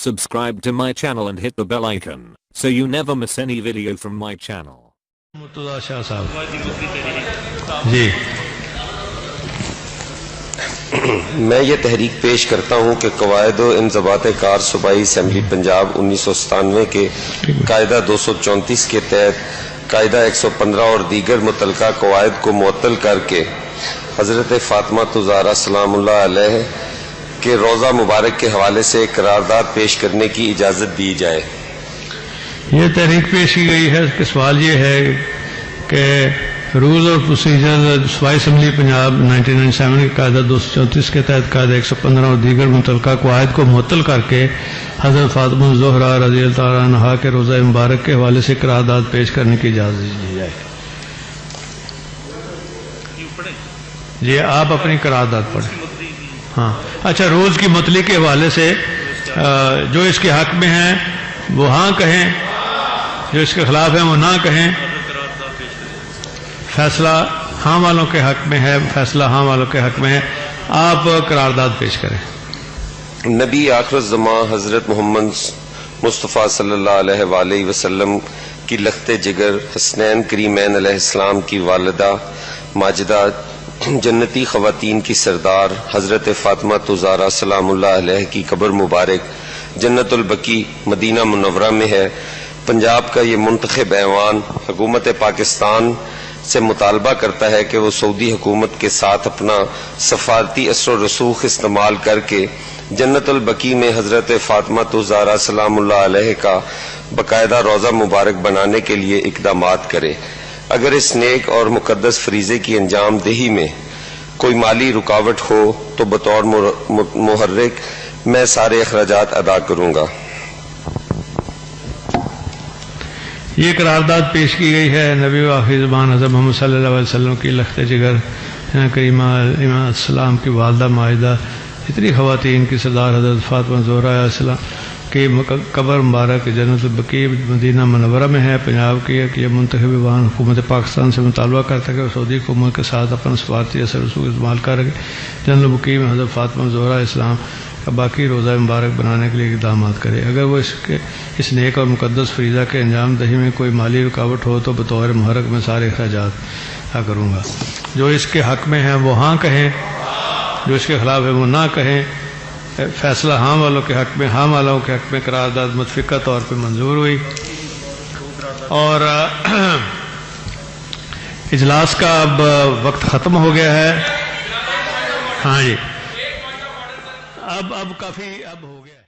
Subscribe to my channel and hit the bell icon so you never miss any video from my channel. Murtaza شاہ صاحب جی میں یہ تحریک پیش کرتا ہوں کہ قواعد و انضباط کار صوبائی اسمبلی پنجاب 1997 کے قاعدہ 234 کے تحت قاعدہ 115 اور دیگر متعلقہ قواعد کو معطل کر کے حضرت فاطمہ الزہرا سلام اللہ علیہ کے روضہ مبارک کے حوالے سے قرارداد پیش کرنے کی اجازت دی جائے۔ یہ تحریک پیش کی گئی ہے۔ اس کے سوال یہ ہے کہ رولز اور پروسیجر صوبائی اسمبلی پنجاب 1997 کے قاعدہ 234 کے تحت قاعدہ 115 اور دیگر متعلقہ قواعد کو معطل کر کے حضرت فاطمہ الزہرا رضی اللہ تعالیٰ عنہا کے روضہ مبارک کے حوالے سے قرارداد پیش کرنے کی اجازت دی جائے۔ جی آپ اپنی قرارداد پڑھیں۔ ہاں اچھا، روز کی مطلع کے حوالے سے جو اس کے حق میں ہیں وہ ہاں کہیں، جو اس کے خلاف ہیں وہ نہ کہیں۔ فیصلہ ہاں والوں کے حق میں ہے، فیصلہ ہاں والوں کے حق میں ہے۔ آپ قرارداد پیش کریں۔ نبی آخر الزمان حضرت محمد مصطفیٰ صلی اللہ علیہ وآلہ وسلم کی لخت جگر حسنین کریمین علیہ السلام کی والدہ ماجدہ جنتی خواتین کی سردار حضرت فاطمہ الزہرا سلام اللہ علیہ کی قبر مبارک جنت البقیع مدینہ منورہ میں ہے۔ پنجاب کا یہ منتخب ایوان حکومت پاکستان سے مطالبہ کرتا ہے کہ وہ سعودی حکومت کے ساتھ اپنا سفارتی اثر و رسوخ استعمال کر کے جنت البقیع میں حضرت فاطمہ الزہرا سلام اللہ علیہ کا باقاعدہ روضہ مبارک بنانے کے لیے اقدامات کرے۔ اگر اس نیک اور مقدس فریضے کی انجام دہی میں کوئی مالی رکاوٹ ہو تو بطور محرک میں سارے اخراجات ادا کروں گا۔ یہ قرارداد پیش کی گئی ہے نبی و آخر زمان حضرت محمد صلی اللہ علیہ وسلم کی لخت جگر کریمہ علیہ السلام کی والدہ ماجدہ اتنی خواتین کی سردار حضرت فاطمہ الزہرا علیہ السلام کی قبر مبارک جنت البقیع مدینہ منورہ میں ہے۔ پنجاب کی یہ منتخب ایوان حکومت پاکستان سے مطالبہ کرتا ہے کہ سعودی حکومت کے ساتھ اپنا سفارتی اثر و رسوخ استعمال کر کے جنت البقیع میں حضرت فاطمہ الزہرا علیہ السلام کا باقی روضہ مبارک بنانے کے لیے اقدامات کرے۔ اگر وہ اس نیک اور مقدس فریضہ کے انجام دہی میں کوئی مالی رکاوٹ ہو تو بطور محرک میں سارے اخراجات ادا کروں گا۔ جو اس کے حق میں ہیں وہ ہاں کہیں، جو اس کے خلاف ہے وہ نہ کہیں۔ فیصلہ ہاں والوں کے حق میں، ہاں والوں کے حق میں قرارداد متفقہ طور پہ منظور ہوئی۔ اور اجلاس کا اب وقت ختم ہو گیا ہے۔ ہاں جی اب کافی اب ہو گیا ہے۔